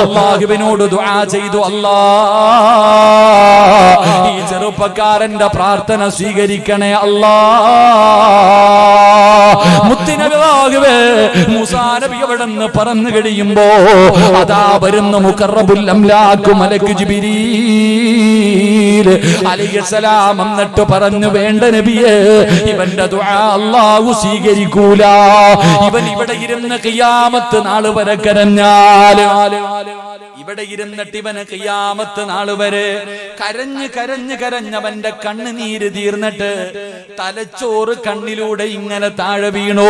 അല്ലാഹുവിനോട് ദുആ ചെയ്തു, അല്ലാഹ് ഈ ചെറുപ്പക്കാരന്റെ പ്രാർത്ഥന സ്വീകരിക്കണേ അല്ലാഹ്. മുത്തുനബിയാകവേ മൂസാ നബി അവിടുന്ന് പറന്നു കഴിയുമ്പോ അതാ വരുന്ന മുഖറബുൽ അംലാഖ് മലക്ക് ജിബ്രീൽ അലൈഹിസ്സലാം എന്നിട്ട് പറഞ്ഞു, വേണ്ട നബിയേ, ഇവന്റെ ദുആ അല്ലാഹു സ്വീകരിക്കൂല. ഇവൻ ഇവിടെ ഇരുന്ന് ഖിയാമത്ത് നാൾ വരെ കരഞ്ഞാൽ, ഇവിടെ ഇരുന്നിട്ട് ഇവന് ഖിയാമത്ത് നാൾ വരെ കരഞ്ഞ് കരഞ്ഞ് കരഞ്ഞവന്റെ കണ്ണുനീര് തീർന്നിട്ട് തലച്ചോറ് കണ്ണിലൂടെ ഇങ്ങനെ താഴെ വീണു.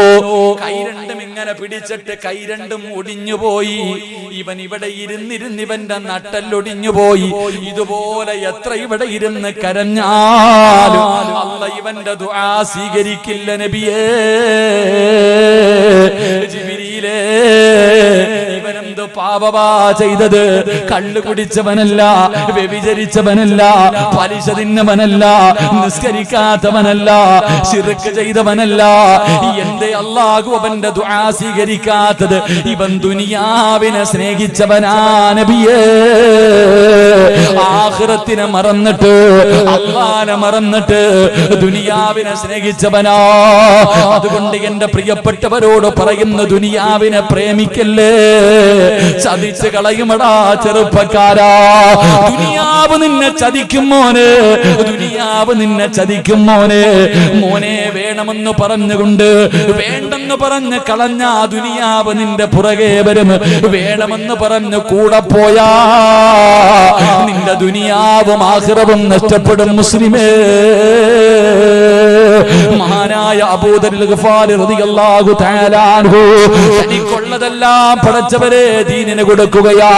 കൈ രണ്ടും ഇങ്ങനെ പിടിച്ചിട്ട് കൈ രണ്ടും ഒടിഞ്ഞുപോയി. ഇവൻ ഇവിടെ ഇരുന്നിരുന്ന് ഇവന്റെ നട്ടല്ലൊടിഞ്ഞുപോയി. ഇതുപോലെ എത്ര ഇവിടെ ഇരുന്ന് കരഞ്ഞാലും അല്ലാഹ് ഇവന്റെ ദുആ സ്വീകരിക്കില്ല നബിയേ. ജിബ്രീലേ, ഇവനെന്ത് പാപമാ ചെയ്തത്? കള്ളു കുടിച്ചവനല്ല, വ്യഭിചരിച്ചവനല്ല, പലിശ തിന്നവനല്ല, നിസ്കരിക്കാത്തവനല്ല, ശിർക്ക് ചെയ്തവനല്ല. എന്റെ അല്ലാഹു അവന്റെ ദുആ സ്വീകരിക്കാത്തത്? ഇവൻ ദുനിയാവിനെ സ്നേഹിച്ചവനാ നബിയേ. ആഖിറത്തിനെ മറന്നിട്ട്, അല്ലാഹനെ മറന്നിട്ട് ദുനിയാവിനെ സ്നേഹിച്ചവനാ. അതുകൊണ്ട് എന്റെ പ്രിയപ്പെട്ടവരോട് പറയുന്ന, ദുനിയാവിനെ പ്രേമിക്കല്ലേ, ചതിച്ച് കളയുമടാ ചെറുപ്പക്കാരാ. ദുനിയാവ് നിന്നെ ചതിക്കും മോനെ, ദുനിയാവ് നിന്നെ ചതിക്കും മോനെ. മോനെ വേണമെന്ന് പറഞ്ഞുകൊണ്ട് വേണ്ടെന്ന് പറഞ്ഞ് കളഞ്ഞ ദുനിയാവ് നിന്റെ പുറകെ വരും. വേണമെന്ന് പറഞ്ഞ് കൂടെ പോയാ നിന്റെ ദുനിയാവും ആഖിറവും നഷ്ടപ്പെടും മുസ്ലിമേ. മഹാനായ അബൂദർ ഗഫാരി റളിയല്ലാഹു തആല അൻഹു തനിക്കുള്ളതെല്ലാം പടച്ചവരെ ദീനിനെ കൊടുക്കുകയാ.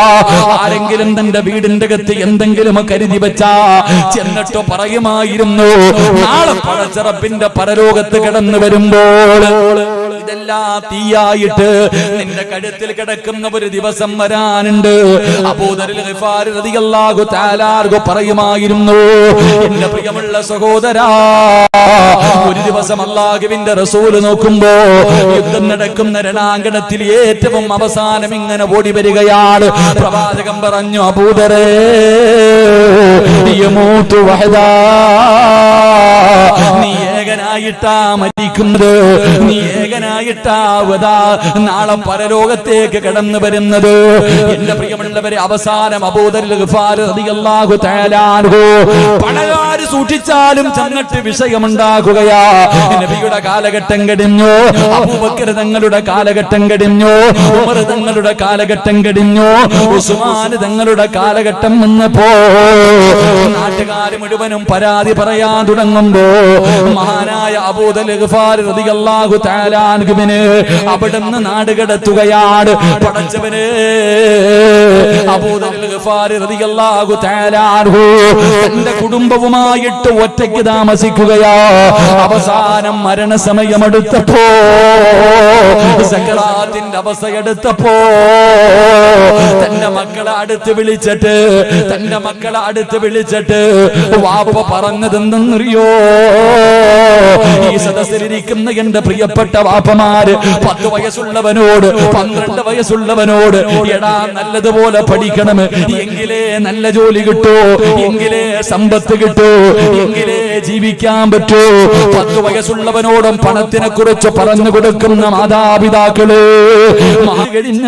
ആരെങ്കിലും തന്റെ വീടിന്റെ അകത്ത് എന്തെങ്കിലും കരുതി വെച്ചാ ചെന്നിട്ട് പറയുമായിരുന്നു, നാളെ പടച്ചറപ്പിന്റെ പരലോകത്ത് കിടന്നു വരുമ്പോൾ ഇതെല്ലാം തീയായിട്ട് നിന്റെ കഴുത്തിൽ കിടക്കുന്ന ഒരു ദിവസം വരാനുണ്ട്. അബൂദർ ഗഫാരി റളിയല്ലാഹു തആല അൻഹു പറയുമായിരുന്നു, എന്റെ പ്രിയമുള്ള സഹോദരാ, ഒരു ദിവസം അല്ലാഹുവിന്റെ റസൂല് നോക്കുമ്പോ യുദ്ധം നടക്കുന്ന രണാങ്കണത്തിൽ ഏറ്റവും അവസാനം ഇങ്ങനെ ഓടി വരികയാണ്. പ്രവാചകൻ പറഞ്ഞു, അബൂദരേ, യമൂതു വഹദാ, നീ ഏകനായിട്ടാ മരിക്കുന്നത്, നീ ഏകനായിട്ടാ നാളെ പരലോകത്തേക്ക് കടന്നു വരുന്നത്. എന്റെ പ്രിയമുള്ളവരെ, അവസാനം അബൂദർ ഗഫാരി റളിയല്ലാഹു തആല അൻഹു പണകാര് സൂക്ഷിച്ചാലും ചെന്നിട്ട് വിഷയമുണ്ടാകുകയാ. നബിയുടെ കാലഘട്ടം കഴിഞ്ഞു, അബൂബക്കർ തങ്ങളുടെ കാലഘട്ടം കഴിഞ്ഞു, ഉമർ തങ്ങളുടെ കാലഘട്ടം കഴിഞ്ഞു, ഉസ്മാൻ തങ്ങളുടെ കാലഘട്ടം വന്നപ്പോ നാട്ടുകാര് മുഴുവനും പരാതി പറയാൻ തുടങ്ങുമ്പോ മഹാനായ അബൂദർ ഗഫാരി റളിയല്ലാഹു തആല അൻഹുവിനെ അവിടുന്ന് നാട് കടത്തുകയാണ്. പടച്ചവനെ, അബൂദർ ഗഫാരി റളിയല്ലാഹു തആല അൻഹു തന്റെ കുടുംബവുമായിട്ട് ഒറ്റയ്ക്ക് താമസിക്കുകയാ. അവസാനം മരണസമയമെടുത്തപ്പോ, സക്കറാത്തിന്റെ അവസ്ഥയെടുത്തപ്പോ തന്റെ മക്കളെ അടുത്ത് വിളിച്ചിട്ട് വാപ്പ പറഞ്ഞതെന്തെന്നറിയോ? ഈ സദസ്സിലിരിക്കുന്ന എന്റെ പ്രിയപ്പെട്ട വാപ്പമാര് 10 വയസ്സുള്ളവനോട് 12 വയസ്സുള്ളവനോട്, എടാ നല്ലതുപോലെ പഠിക്കണം, എങ്കിലേ നല്ല ജോലി കിട്ടൂ, എങ്കിലേ സമ്പത്ത് കിട്ടൂ, എങ്കിലേ ജീവിക്കാൻ പറ്റൂ. 10 വയസ്സുള്ളവനോടും പണത്തിനെ കുറിച്ച് പറഞ്ഞു കൊടുക്കുന്ന മാതാപിതാക്കള് കഴിഞ്ഞ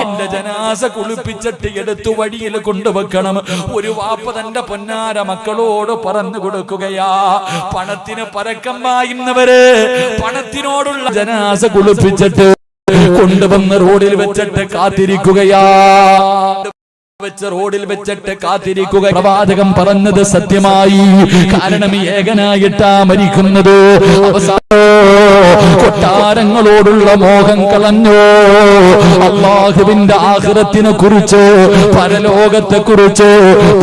എന്റെ ജനാസ കുളിപ്പിച്ചിട്ട് എടുത്തു വഴിയിൽ കൊണ്ടുവെക്കണം. ഒരു വാപ്പ തന്റെ പൊന്നാര മക്കളോട് പറഞ്ഞു കൊടുക്കുകയാ. പണത്തിന് പരക്കം പായുന്നവര് പണത്തിനോടുള്ള ജനാസ കുളിപ്പിച്ചിട്ട് കൊണ്ടുവന്ന് റോഡിൽ വെച്ചിട്ട് കാത്തിരിക്കുകയാ. റോഡിൽ വെച്ചിട്ട് കാത്തിരിക്കുക. പ്രവാചകൻ പറഞ്ഞത് സത്യമായി. കാരണം ഏകനായിട്ടാ മരിക്കുന്നത്. അവസാനം കൊട്ടാരങ്ങളോടുള്ള മോഹം കളഞ്ഞു. അല്ലാഹുവിന്റെ ആഖിറത്തിനെ കുറിച്ച്, പരലോകത്തെ കുറിച്ച്,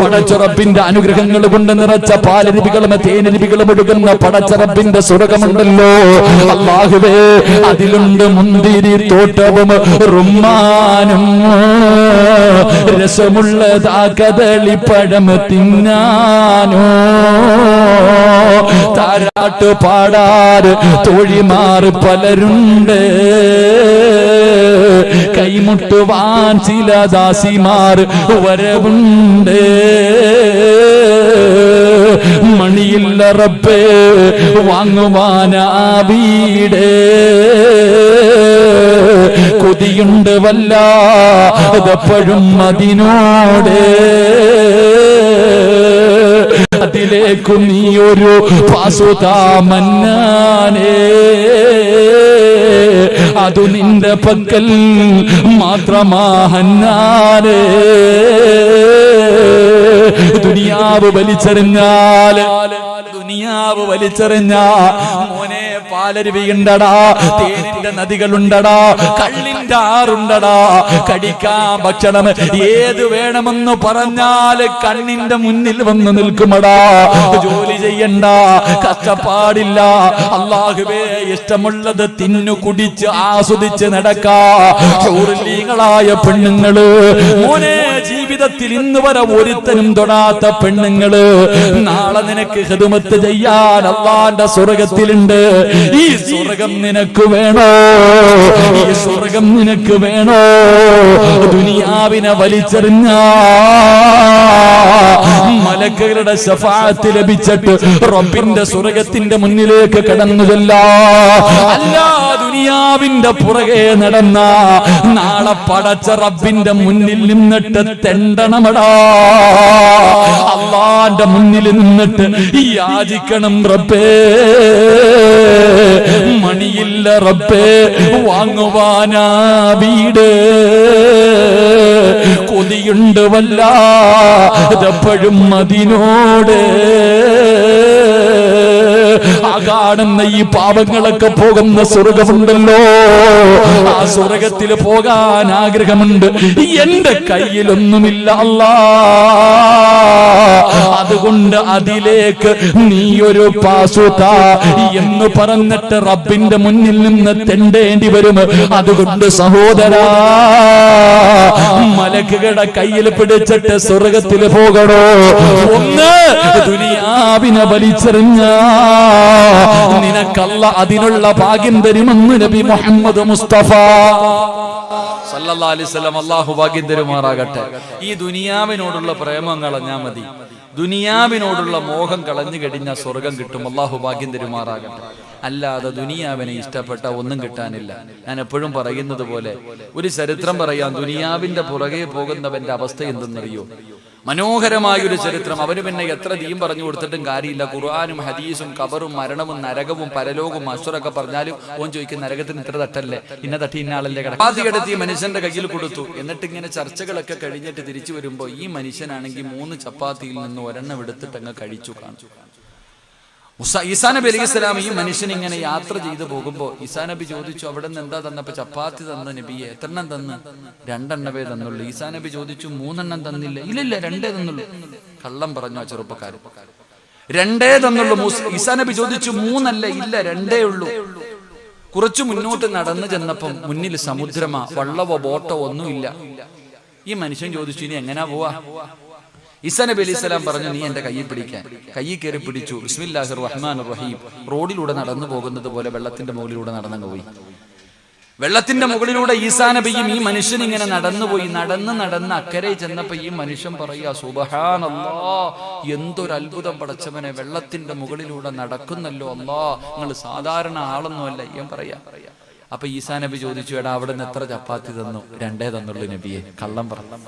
പടച്ചുറപ്പിന്റെ അനുഗ്രഹങ്ങൾ കൊണ്ട് നിറച്ച പാലരുവികളും തേനരുവികളും ഒഴുകുന്ന പടച്ചുറപ്പിന്റെ സ്വർഗമുണ്ടല്ലോ അല്ലാഹുവേ, അതിലുണ്ട് മുന്തിരി തോട്ടവും റുമ്മാനും രസമുള്ളതാ കദളിപ്പഴം തിന്നാനോ. താരാട്ട് പാടാറ് തോഴിമാർ പലരുണ്ട്, കൈമുട്ടുവാൻ ചില ദാസിമാർ വരവുണ്ട്. മണിയില്ല റബ്ബേ വാങ്ങുവാനാ വീട്, കൊതിയുണ്ട് വല്ലാതെപ്പോഴും അതിനോട്. അതിലേക്കു നീയൊരു പാസുതാമന്നാനേ, അതു നിന്റെ പക്കൽ മാത്രമാഹന്നാനേ. ദുനിയാവ് വലിച്ചെറിഞ്ഞാൽ മോനെ പാലരുവിയുണ്ടടാ, തേനിന്റെ നദികളുണ്ടടാ, കള്ളിന്റെ ആറുണ്ടടാ, കഴിക്കാൻ ഭക്ഷണം ഏത് വേണമെന്ന് പറഞ്ഞാൽ കണ്ണിന്റെ മുന്നിൽ വന്ന് നിൽക്കുമടാ. ജോലി ചെയ്യണ്ട, കഷ്ടപ്പാടില്ല, അല്ലാഹുവേ ഇഷ്ടമുള്ളത് തിന്നു കുടിച്ച് ആസ്വദിച്ച് നടക്കാ. ഹൂറുലീങ്ങളായ പെണ്ണുങ്ങള് മോനെ, ജീവിതത്തിൽ ഇന്ന് വരെ ഒരുത്തനും തൊടാത്ത പെണ്ണുങ്ങള് നാളെ നിനക്ക് ഖിദ്മത്ത് ചെയ്യാൻ അല്ലാഹുവിന്റെ സ്വർഗ്ഗത്തിലുണ്ട്. ഈ സ്വർഗ്ഗം നിനക്ക് വേണോ? ഈ സ്വർഗ്ഗം നിനക്ക് വേണോ? ദുനിയാവിനെ വലിച്ചെറിഞ്ഞ മലക്കുകളുടെ ശഫാഅത്ത് ലഭിച്ചിട്ട് റബ്ബിന്റെ സ്വർഗ്ഗത്തിന്റെ മുന്നിലേക്ക് കടന്നു ചെല്ലാ. അല്ല, ദുനിയാവിന്റെ പുറകെ നടന്ന നാളെ പടച്ച റബ്ബിന്റെ മുന്നിൽ നിന്നിട്ട് തെണ്ടണമടാ. അല്ലാഹുവിന്റെ മുന്നിൽ നിന്നിട്ട് യാചിക്കണം, റബ്ബേ മണിയില്ല റബ്ബേ വാങ്ങുവാനാ വീട്, കൊതിയുണ്ട് വല്ലാതെപ്പോഴും അതിനോട്. ആ കാണുന്ന ഈ പാപങ്ങളൊക്കെ പോകുന്ന സ്വർഗമുണ്ടല്ലോ, ആ സ്വർഗത്തിൽ പോകാൻ ആഗ്രഹമുണ്ട്. എന്റെ കയ്യിലൊന്നുമില്ല അല്ലാ, അതുകൊണ്ട് അതിലേക്ക് നീയൊരു പാസുത എന്ന് പറഞ്ഞിട്ട് റബ്ബിന്റെ മുന്നിൽ നിന്ന് തെണ്ടേണ്ടി വരും. അതുകൊണ്ട് സഹോദരാ, മലക്കുകളുടെ കയ്യിൽ പിടിച്ചിട്ട് സ്വർഗത്തിൽ പോകണോ? ഒന്ന് ദുനിയാവിനെ വലിച്ചെറിഞ്ഞ നിനക്കല്ല അതിനുള്ള ഭാഗ്യം തരുമെന്ന് നബി മുഹമ്മദ് മുസ്തഫ സല്ലല്ലാഹു അലൈഹി വസല്ലം. അല്ലാഹു ഭാഗ്യം തരുമാറാകട്ടെ. ഈ ദുനിയാവിനോടുള്ള പ്രേമം കളഞ്ഞാ മതി, ദുനിയാവിനോടുള്ള മോഹം കളഞ്ഞു കഴിഞ്ഞാൽ സ്വർഗം കിട്ടും. അല്ലാഹു ഭാഗ്യം തരുമാറാകട്ടെ. അല്ലാതെ ദുനിയാവിനെ ഇഷ്ടപ്പെട്ട ഒന്നും കിട്ടാനില്ല. ഞാൻ എപ്പോഴും പറയുന്നത് പോലെ ഒരു ചരിത്രം പറയാം. ദുനിയാവിന്റെ പുറകെ പോകുന്നവന്റെ അവസ്ഥ എന്തെന്നറിയോ? മനോഹരമായൊരു ചരിത്രം. അവന് പിന്നെ എത്ര ദീൻ പറഞ്ഞു കൊടുത്തിട്ടും കാര്യമില്ല. ഖുർആനും ഹദീസും ഖബറും മരണവും നരകവും പരലോകവും അശ്വറൊക്കെ പറഞ്ഞാലും ഓൻ ചോദിക്കും, നരകത്തിന് ഇത്ര തട്ടല്ലേ, ഇന്ന തട്ടി ഇന്ന ആളല്ലേ കിടത്തി മനുഷ്യന്റെ കയ്യിൽ കൊടുത്തു. എന്നിട്ട് ഇങ്ങനെ ചർച്ചകളൊക്കെ കഴിഞ്ഞിട്ട് തിരിച്ചു വരുമ്പോ ഈ മനുഷ്യനാണെങ്കിൽ 3 ചപ്പാത്തിയിൽ നിന്ന് ഒരെണ്ണം എടുത്തിട്ട് അങ്ങ് കഴിച്ചു കാണിച്ചു. ഈസാ നബി അലൈഹിസ്സലാം ഈ മനുഷ്യൻ ഇങ്ങനെ യാത്ര ചെയ്തു പോകുമ്പോ ഈസാ നബി ചോദിച്ചു, അവിടെ നിന്ന് എന്താ തന്നപ്പോ? ചപ്പാത്തി തന്ന നബിയെ. എത്രണ്ണം തന്ന്? 2 എണ്ണവേ തന്നുള്ളൂ. ഈസാ നബി ചോദിച്ചു, 3 എണ്ണം തന്നില്ല? ഇല്ലില്ല, 2 തന്നുള്ളൂ. കള്ളം പറഞ്ഞു ആ ചെറുപ്പക്കാരൻ. 2 തന്നുള്ളൂ. ഈസാ നബി ചോദിച്ചു, 3 അല്ല? ഇല്ല, 2 ഉള്ളൂ. കുറച്ചു മുന്നോട്ട് നടന്നു ചെന്നപ്പം മുന്നിൽ സമുദ്രമാ, വള്ളവോ ബോട്ടോ ഒന്നുമില്ല. ഈ മനുഷ്യൻ ചോദിച്ചു, ഇനി എങ്ങനാ പോവാ? ഈസാ നബി അലൈഹിസ്സലാം പറഞ്ഞു, നീ എന്റെ കയ്യിൽ പിടിക്കാൻ. കയ്യിൽ കയറി പിടിച്ചു. ബിസ്മില്ലാഹിർ റഹ്മാനിർ റഹീം. റോഡിലൂടെ നടന്നു പോകുന്നത് പോലെ വെള്ളത്തിന്റെ മുകളിലൂടെ നടന്നു പോയി. വെള്ളത്തിന്റെ മുകളിലൂടെ ഈസാ നബിയും ഈ മനുഷ്യൻ ഇങ്ങനെ നടന്നുപോയി. നടന്ന് അക്കരെ ചെന്നപ്പോ ഈ മനുഷ്യൻ പറയാ, സുബ്ഹാനല്ലാഹ്, എന്തൊരു അത്ഭുതം പടച്ചവനെ, വെള്ളത്തിന്റെ മുകളിലൂടെ നടക്കുന്നല്ലോ അല്ലാ, നിങ്ങൾ സാധാരണ ആളൊന്നുമല്ല ഞാൻ പറയാ. അപ്പൊ ഈസാ നബി ചോദിച്ചു, എടാ അവിടെ നിന്ന് എത്ര ചപ്പാത്തി തന്നു? 2 തന്നുള്ളൂ നബിയെ. കള്ളം പറഞ്ഞു.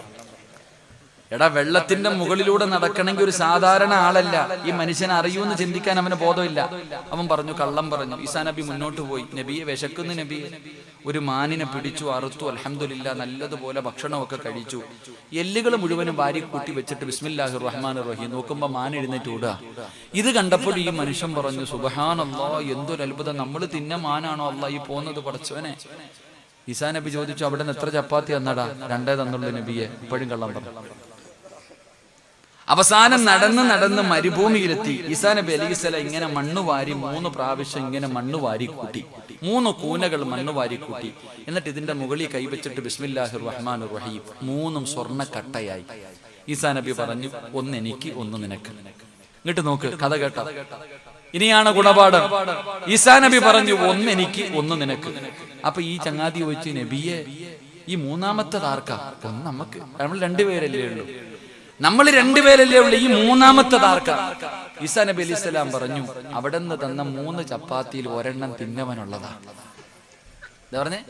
എടാ, വെള്ളത്തിന്റെ മുകളിലൂടെ നടക്കണമെങ്കിൽ ഒരു സാധാരണ ആളല്ല, ഈ മനുഷ്യനെ അറിയൂന്ന് ചിന്തിക്കാൻ അവന് ബോധമില്ല. അവൻ പറഞ്ഞു, കള്ളം പറഞ്ഞു. ഈസാ നബി മുന്നോട്ട് പോയി. നബിയെ, വിശക്കുന്നു നബിയെ. ഒരു മാനിനെ പിടിച്ചു, അറുത്തു. അൽഹംദുലില്ലാ, നല്ലതുപോലെ ഭക്ഷണമൊക്കെ കഴിച്ചു. എല്ലുകൾ മുഴുവനും വാരി കൂട്ടി വെച്ചിട്ട് ബിസ്മില്ലാഹിർ റഹ്മാനിർ റഹീം. നോക്കുമ്പോ മാൻ എഴുന്നേറ്റ് ഓടുക. ഇത് കണ്ടപ്പോൾ ഈ മനുഷ്യൻ പറഞ്ഞു, സുബ്ഹാനല്ലാഹ്, എന്തൊരു അത്ഭുതം, നമ്മൾ തിന്ന മാനാണോ അല്ലാ ഈ പോകുന്നത് പടച്ചവനെ? ഈസാ നബി ചോദിച്ചു, അവിടെ നിന്ന് എത്ര ചപ്പാത്തി തന്നടാ? 2 തന്നുള്ളൂ നബിയെ. ഇപ്പോഴും കള്ളം പറഞ്ഞു. അവസാനം നടന്ന് മരുഭൂമിയിലെത്തി. ഈസാ നബി അലൈഹിസ്സലാം ഇങ്ങനെ മണ്ണ് വാരി 3 പ്രാവശ്യം ഇങ്ങനെ മണ്ണ് വാരി കൂട്ടി. 3 കൂനകൾ മണ്ണ് വാരി കൂട്ടി. എന്നിട്ട് ഇതിന്റെ മുകളിൽ കൈവച്ചിട്ട് ബിസ്മില്ലാഹിർ റഹ്മാനിർ റഹീം. 3 സ്വർണ്ണ കട്ടയായി. ഈസാ നബി പറഞ്ഞു, 1 എനിക്ക് 1 നിനക്ക്. ഇങ്ങോട്ട് നോക്ക്, കഥ കേട്ട. ഇനിയാണ് ഗുണപാഠം. ഈസാ നബി പറഞ്ഞു, ഒന്ന് എനിക്ക് ഒന്ന് നിനക്ക്. അപ്പൊ ഈ ചങ്ങാതി ചോദിച്ചു, നബിയെ ഈ മൂന്നാമത്തത് ആർക്കാ? ഒന്ന് നമുക്ക്, നമ്മൾ രണ്ടുപേരല്ലേ ഉള്ളൂ, നമ്മൾ രണ്ടുപേരല്ലേ ഉള്ളൂ, ഈ മൂന്നാമത്തത് ആർക്കാ? ഈസാ നബി അലൈഹി സ്വലാം പറഞ്ഞു, അവിടെ നിന്ന് തന്ന 3 ചപ്പാത്തിയിൽ ഒരെണ്ണം തിന്നവനുള്ളതാ. എന്താ പറഞ്ഞേ?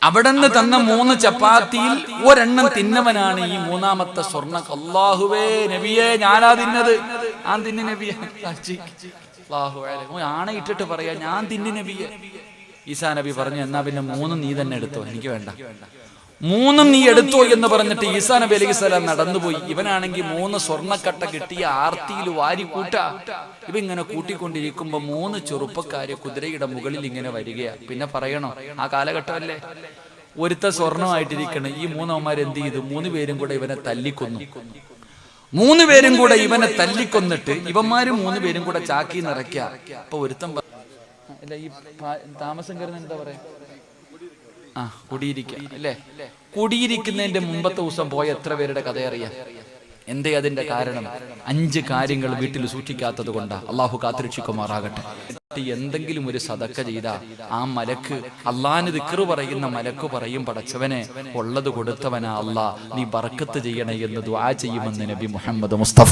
അവിടെ നിന്ന് തന്ന 3 ചപ്പാത്തിയിൽ ഒരെണ്ണം തിന്നവനാണ് ഈ മൂന്നാമത്തെ സ്വർണ്ണ. അല്ലാഹുവേ നബിയെ ഞാനാ തിന്നത്. ഞാൻ തിന്നു നബിയെ. ആണയിട്ടിട്ട് പറയാ, ഞാൻ തിന്നു നബിയെ. ഈസാ നബി പറഞ്ഞു, എന്നാ പിന്നെ 3 നീ തന്നെ എടുത്തോ, എനിക്ക് വേണ്ട. 3 നീ എടുത്തോ എന്ന് പറഞ്ഞിട്ട് ഈസാ നബി അലൈഹി സ്വലാം നടന്നുപോയി. ഇവനാണെങ്കിൽ 3 സ്വർണ്ണക്കട്ട കിട്ടിയ ആർത്തിയിൽ വാരി കൂട്ടാ. ഇവ ഇങ്ങനെ കൂട്ടിക്കൊണ്ടിരിക്കുമ്പോ 3 ചെറുപ്പക്കാര് കുതിരയുടെ മുകളിൽ ഇങ്ങനെ വരികയാ. പിന്നെ പറയണോ, ആ കാലഘട്ടമല്ലേ. ഒരുത്ത സ്വർണ്ണമായിട്ടിരിക്കണം. ഈ 3 അവന്മാർ എന്ത് ചെയ്തു? 3 പേരും കൂടെ ഇവനെ തല്ലിക്കൊന്നു. 3 പേരും കൂടെ ഇവനെ തല്ലിക്കൊന്നിട്ട് ഇവന്മാര് 3 പേരും കൂടെ ചാക്കി നിറയ്ക്കുക. അപ്പൊ ഒരുത്തം അല്ല, ഈ താമസം കയറുന്ന എന്താ പറയാ, കുടിയിരിക്കുക അല്ലേ? കുടിയിരിക്കുന്നതിന്റെ മുമ്പത്തെ ദിവസം പോയ എത്ര പേരുടെ കഥ അറിയാം? എന്തേ അതിന്റെ കാരണം? 5 കാര്യങ്ങൾ വീട്ടിൽ സൂക്ഷിക്കാത്തത് കൊണ്ടാ. അള്ളാഹു കാത്തുരക്ഷിക്കുമാറാകട്ടെ. എന്തെങ്കിലും ഒരു സദക്ക ചെയ്താ ആ മലക്ക്, അള്ളാഹിന് ദിക്റ് പറയുന്ന മലക്ക് പറയും, പടച്ചവനെ ഉള്ളത് കൊടുത്തവനാ അള്ളാ, നീ ബർക്കത്ത് ചെയ്യണേ എന്ന് ദുആ ചെയ്യുമെന്ന് നബി മുഹമ്മദ് മുസ്തഫ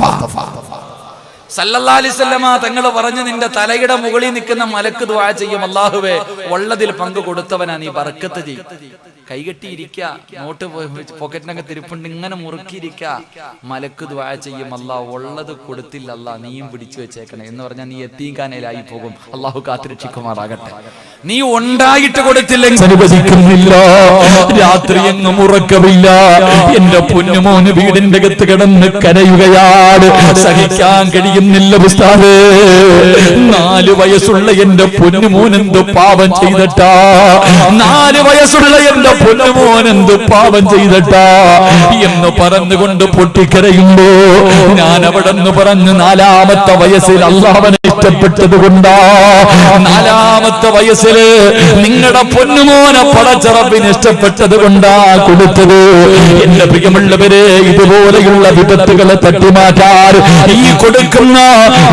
സല്ലല്ലാഹു അലൈഹി വസല്ലമ തങ്ങൾ പറഞ്ഞു, നിന്റെ തലയുടെ മുകളിൽ നിൽക്കുന്ന മലക്ക് ദുആ ചെയ്യും, അല്ലാഹുവേ ഉള്ളതിൽ പങ്ക് കൊടുത്തവനാ, നീ ബർക്കത്ത് ചെയ്യും. കൈകെട്ടിയിരിക്കുക, നോട്ട് പോക്കറ്റിനൊക്കെ തിരുപ്പുണ്ട്, ഇങ്ങനെ മുറുക്കിയിരിക്കുക. മലക്ക് ദുആ ചെയ്യും, അല്ലാഹ് ഉള്ളത് കൊടുത്തില്ല അല്ലാഹ്, നീയും പിടിച്ചു വെച്ചേക്കണേ എന്ന് പറഞ്ഞാൽ നീ യതീംഖാനയിലായി പോകും. അല്ലാഹു കാത്തുരക്ഷിക്കുമാറാകട്ടെ. നീ ഉണ്ടായിട്ട് കൊടുത്തില്ലെങ്കിൽ അനുവദിക്കുന്നില്ല. രാത്രി എങ്ങും ഉറക്കമില്ല. എന്റെ പൊന്നുമോന് വീടിന്റെ അകത്ത് കിടന്ന് കരയുകയാണ്. സഹിക്കാൻ കഴിയുന്നില്ല ഉസ്താദേ. 4 വയസ്സുള്ള എന്റെ പൊന്നുമോൻ എന്ത് പാപം ചെയ്തിട്ടാ? 4 വയസ്സുള്ള എന്റെ പൊന്നുമോൻ എന്ത് പാപം ചെയ്തിട്ടാ എന്ന് പറഞ്ഞുകൊണ്ട് പൊട്ടിക്കരയുമ്പോ ഞാൻ അവിടെ നിന്ന് പറഞ്ഞു, 4ാമത്തെ വയസ്സിൽ അല്ലാഹുവിനെ ഇഷ്ടപ്പെട്ടത് കൊണ്ടാ. 4ാമത്തെ വയസ്സില് നിങ്ങളുടെ പൊന്നുമോനെ പടച്ച റബ്ബിന് ഇഷ്ടപ്പെട്ടത് കൊണ്ടാ കൊടുത്തത്. എന്റെ പ്രിയമുള്ളവരെ, ഇതുപോലെയുള്ള വിപത്തുകളെ തട്ടിമാറ്റാൻ ഈ കൊടുക്കുന്ന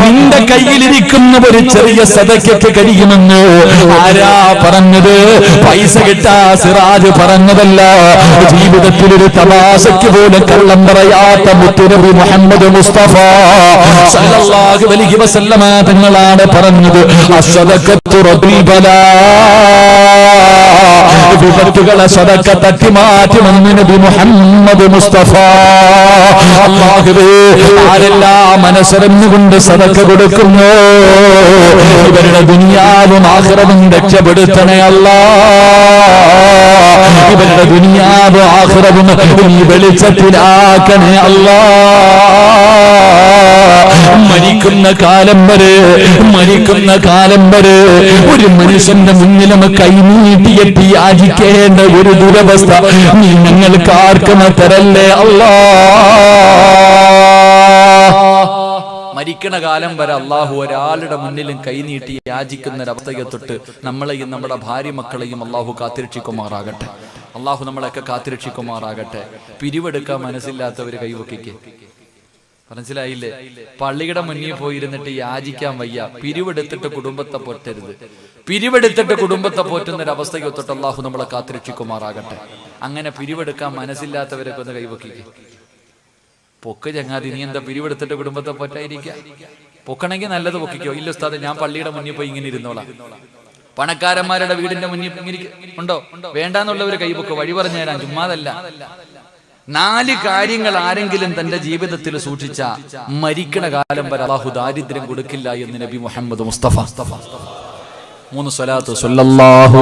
നിന്റെ കയ്യിലിരിക്കുന്ന ഒരു ചെറിയ സദഖയ്ക്ക് കഴിയുമെന്ന് ആരാ പറഞ്ഞത്? പൈസ കിട്ടാ സിറാജ് പറഞ്ഞതല്ല. ജീവിതത്തിൽ ഒരു തമാശയ്ക്ക് പോലും കള്ളം പറയാത്ത മുത്തുനബി മുഹമ്മദ് മുസ്തഫ സല്ലല്ലാഹു അലൈഹി വസല്ലമ തങ്ങളാണ് പറഞ്ഞത്, അസ്സദഖത്തു റബ്ബിൽ ബലാ. വിപത്തുകളെ സദഖ തട്ടിമാറ്റുമെന്ന് നബി മുഹമ്മദ് മുസ്തഫ. അല്ലാഹുവേ, ആരെല്ലാം മനസ്സറിഞ്ഞുകൊണ്ട് സദഖ കൊടുക്കുന്നു, ഇവരുടെ ദുനിയാവും ആഖിറവും രക്ഷപ്പെടുത്തണേ അല്ലാഹ്. ഇവരുടെ ദുനിയാവും ആഖിറവും നീ വെളിച്ചത്തിലാക്കണേ അല്ലാഹ്. മരിക്കുന്ന കാലം വരെ ഒരു മനുഷ്യന്റെ മുന്നിലും കൈനീട്ടിയെത്തി യാചിക്കേണ്ട ഒരു ദുരവസ്ഥ നീ ഞങ്ങൾക്ക് ആർക്കും തരല്ലേ അല്ലാഹ്. മരിക്കണ കാലം വരെ അള്ളാഹു ഒരാളുടെ മുന്നിലും കൈനീട്ടി യാചിക്കുന്ന ഒരവസ്ഥയെ തൊട്ട് നമ്മളെയും നമ്മുടെ ഭാര്യ മക്കളെയും അള്ളാഹു കാത്തിരക്ഷിക്കുമാറാകട്ടെ. അള്ളാഹു നമ്മളെയൊക്കെ കാത്തിരക്ഷിക്കുമാറാകട്ടെ. പിരിവെടുക്കാൻ മനസ്സില്ലാത്തവര് കൈവക്കിക്ക്. മനസ്സിലായില്ലേ? പള്ളിയുടെ മുന്നിൽ പോയിരുന്നിട്ട് യാചിക്കാൻ വയ്യ. പിരിവെടുത്തിട്ട് കുടുംബത്തെ പോറ്റരുത്. പിരിവെടുത്തിട്ട് കുടുംബത്തെ പോറ്റുന്ന ഒരു അവസ്ഥയെ തൊട്ട് അള്ളാഹു നമ്മളെ കാത്തിരക്ഷിക്കുമാറാകട്ടെ. അങ്ങനെ പിരിവെടുക്കാൻ മനസ്സില്ലാത്തവരൊക്കെ ഒന്ന് കൈവക്കിക്ക്. പൊക്ക് ചങ്ങാതി, നീ എന്താ പിരിവെടുത്തിട്ട് കുടുംബത്തെ പോറ്റായിരിക്കുക? പൊക്കണമെങ്കിൽ നല്ലത് പൊക്കിക്കോ. ഇല്ല ഉസ്താദ്, ഞാൻ പള്ളിയുടെ മുന്നിൽ പോയി ഇങ്ങനെ ഇരുന്നോളാം. പണക്കാരന്മാരുടെ വീടിന്റെ മുന്നിൽ ഇങ്ങനെ ഉണ്ടോ? വേണ്ടാന്നുള്ളവര് കൈപൊക്കോ, വഴി പറഞ്ഞു തരാൻ. ചുമ്മാതല്ല. 4 കാര്യങ്ങൾ ആരെങ്കിലും തന്റെ ജീവിതത്തിൽ സൂക്ഷിച്ച മരിക്കണ കാലം വരെ അല്ലാഹു ദാരിദ്ര്യം കൊടുക്കില്ല എന്ന് നബി മുഹമ്മദ് മുസ്തഫ. 3 സ്വലാത്ത് സല്ലല്ലാഹു